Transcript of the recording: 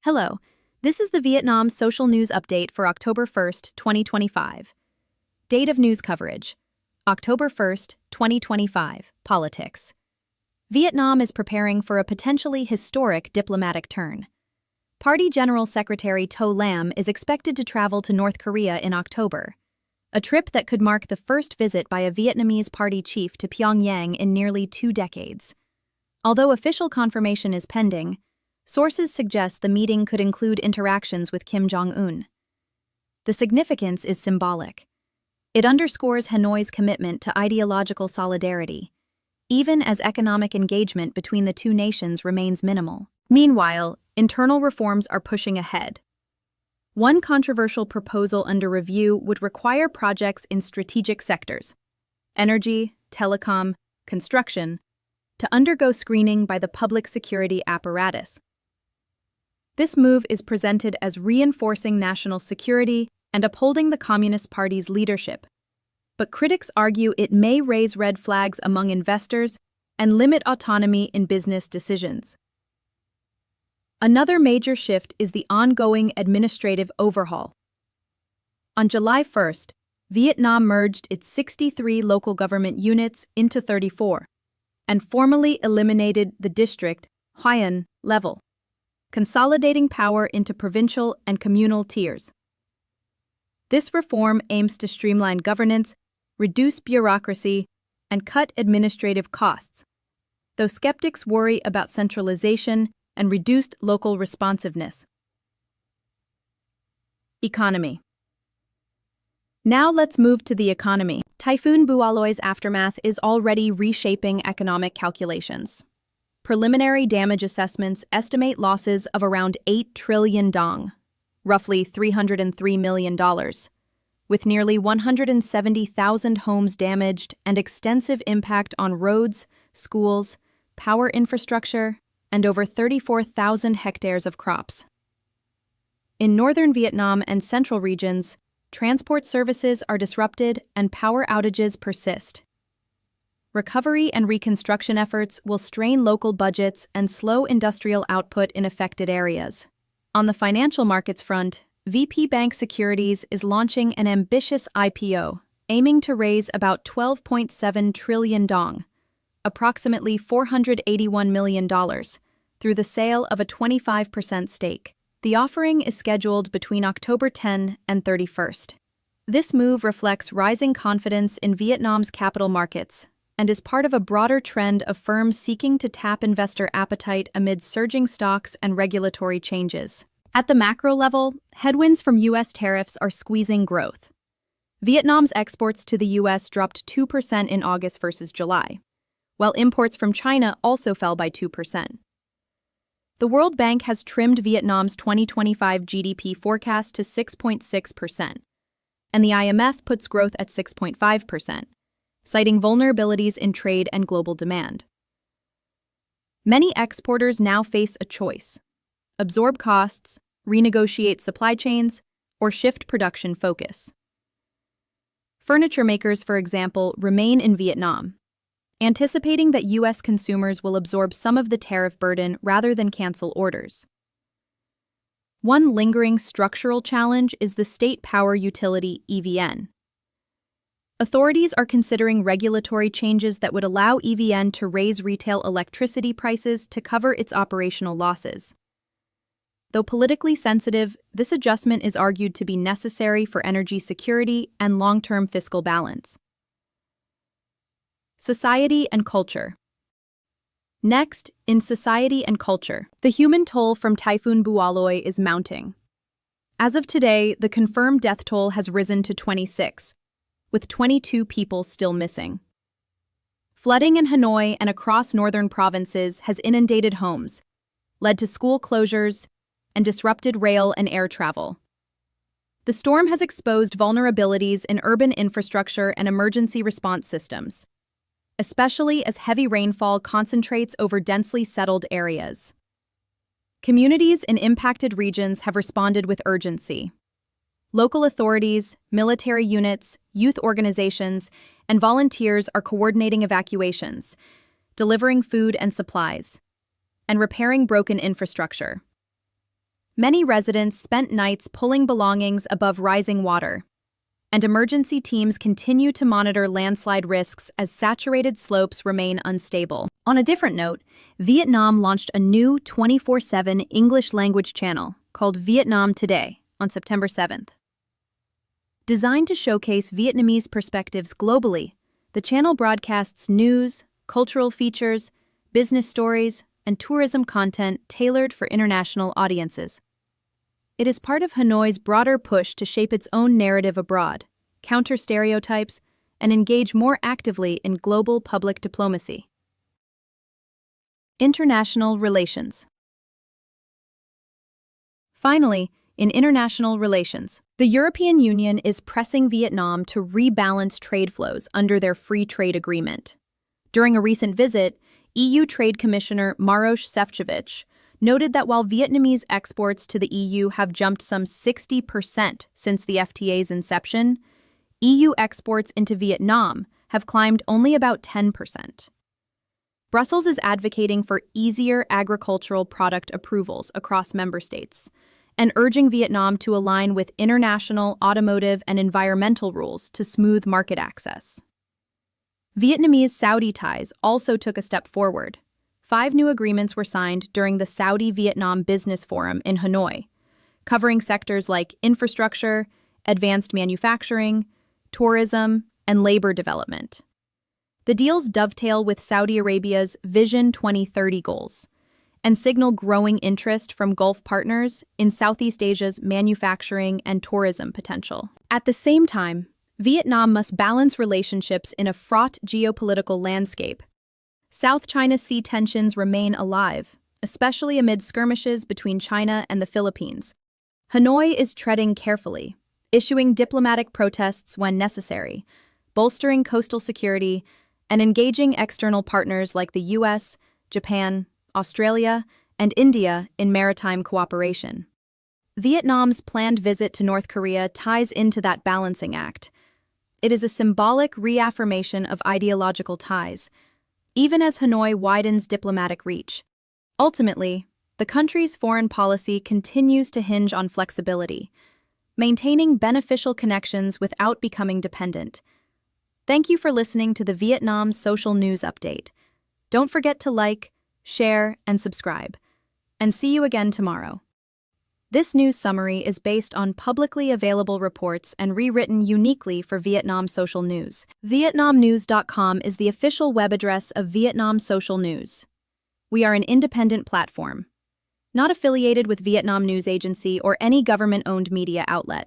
Hello, this is the Vietnam Social News Update for October 1st, 2025. Date of news coverage: October 1st, 2025, politics. Vietnam is preparing for a potentially historic diplomatic turn. Party General Secretary To Lam is expected to travel to North Korea in October, a trip that could mark the first visit by a Vietnamese party chief to Pyongyang in nearly 2 decades. Although official confirmation is pending, sources suggest the meeting could include interactions with Kim Jong-un. The significance is symbolic. It underscores Hanoi's commitment to ideological solidarity, even as economic engagement between the two nations remains minimal. Meanwhile, internal reforms are pushing ahead. One controversial proposal under review would require projects in strategic sectors, energy, telecom, construction, to undergo screening by the public security apparatus. This move is presented as reinforcing national security and upholding the Communist Party's leadership. But critics argue it may raise red flags among investors and limit autonomy in business decisions. Another major shift is the ongoing administrative overhaul. On July 1st, Vietnam merged its 63 local government units into 34 and formally eliminated the district, Huyen, level, consolidating power into provincial and communal tiers. This reform aims to streamline governance, reduce bureaucracy, and cut administrative costs, though skeptics worry about centralization and reduced local responsiveness. Economy. Now let's move to the economy. Typhoon Bualoi's aftermath is already reshaping economic calculations. Preliminary damage assessments estimate losses of around 8 trillion dong, roughly $303 million, with nearly 170,000 homes damaged and extensive impact on roads, schools, power infrastructure, and over 34,000 hectares of crops. In northern Vietnam and central regions, transport services are disrupted and power outages persist. Recovery and reconstruction efforts will strain local budgets and slow industrial output in affected areas. On the financial markets front, VP Bank Securities is launching an ambitious IPO, aiming to raise about 12.7 trillion dong, approximately $481 million, through the sale of a 25% stake. The offering is scheduled between October 10 and 31st. This move reflects rising confidence in Vietnam's capital markets and is part of a broader trend of firms seeking to tap investor appetite amid surging stocks and regulatory changes. At the macro level, headwinds from U.S. tariffs are squeezing growth. Vietnam's exports to the U.S. dropped 2% in August versus July, while imports from China also fell by 2%. The World Bank has trimmed Vietnam's 2025 GDP forecast to 6.6%, and the IMF puts growth at 6.5%. Citing vulnerabilities in trade and global demand. Many exporters now face a choice: absorb costs, renegotiate supply chains, or shift production focus. Furniture makers, for example, remain in Vietnam, anticipating that U.S. consumers will absorb some of the tariff burden rather than cancel orders. One lingering structural challenge is the state power utility EVN. Authorities are considering regulatory changes that would allow EVN to raise retail electricity prices to cover its operational losses. Though politically sensitive, this adjustment is argued to be necessary for energy security and long-term fiscal balance. Society and culture. Next, in society and culture, the human toll from Typhoon Bualoi is mounting. As of today, the confirmed death toll has risen to 26, with 22 people still missing. Flooding in Hanoi and across northern provinces has inundated homes, led to school closures, and disrupted rail and air travel. The storm has exposed vulnerabilities in urban infrastructure and emergency response systems, especially as heavy rainfall concentrates over densely settled areas. Communities in impacted regions have responded with urgency. Local authorities, military units, youth organizations, and volunteers are coordinating evacuations, delivering food and supplies, and repairing broken infrastructure. Many residents spent nights pulling belongings above rising water, and emergency teams continue to monitor landslide risks as saturated slopes remain unstable. On a different note, Vietnam launched a new 24/7 English-language channel called Vietnam Today on September 7th. Designed to showcase Vietnamese perspectives globally, the channel broadcasts news, cultural features, business stories, and tourism content tailored for international audiences. It is part of Hanoi's broader push to shape its own narrative abroad, counter stereotypes, and engage more actively in global public diplomacy. International relations. Finally, in international relations, the European Union is pressing Vietnam to rebalance trade flows under their free trade agreement. During a recent visit, EU Trade Commissioner Maroš Šefčovič noted that while Vietnamese exports to the EU have jumped some 60% since the FTA's inception, EU exports into Vietnam have climbed only about 10%. Brussels is advocating for easier agricultural product approvals across member states and urging Vietnam to align with international automotive and environmental rules to smooth market access. Vietnamese-Saudi ties also took a step forward. 5 new agreements were signed during the Saudi-Vietnam Business Forum in Hanoi, covering sectors like infrastructure, advanced manufacturing, tourism, and labor development. The deals dovetail with Saudi Arabia's Vision 2030 goals and signal growing interest from Gulf partners in Southeast Asia's manufacturing and tourism potential. At the same time, Vietnam must balance relationships in a fraught geopolitical landscape. South China Sea tensions remain alive, especially amid skirmishes between China and the Philippines. Hanoi is treading carefully, issuing diplomatic protests when necessary, bolstering coastal security, and engaging external partners like the US, Japan, Australia, and India in maritime cooperation. Vietnam's planned visit to North Korea ties into that balancing act. It is a symbolic reaffirmation of ideological ties, even as Hanoi widens diplomatic reach. Ultimately, the country's foreign policy continues to hinge on flexibility, maintaining beneficial connections without becoming dependent. Thank you for listening to the Vietnam Social News Update. Don't forget to like, share, and subscribe. And see you again tomorrow. This news summary is based on publicly available reports and rewritten uniquely for Vietnam Social News. VietnamNews.com is the official web address of Vietnam Social News. We are an independent platform, not affiliated with Vietnam News Agency or any government-owned media outlet.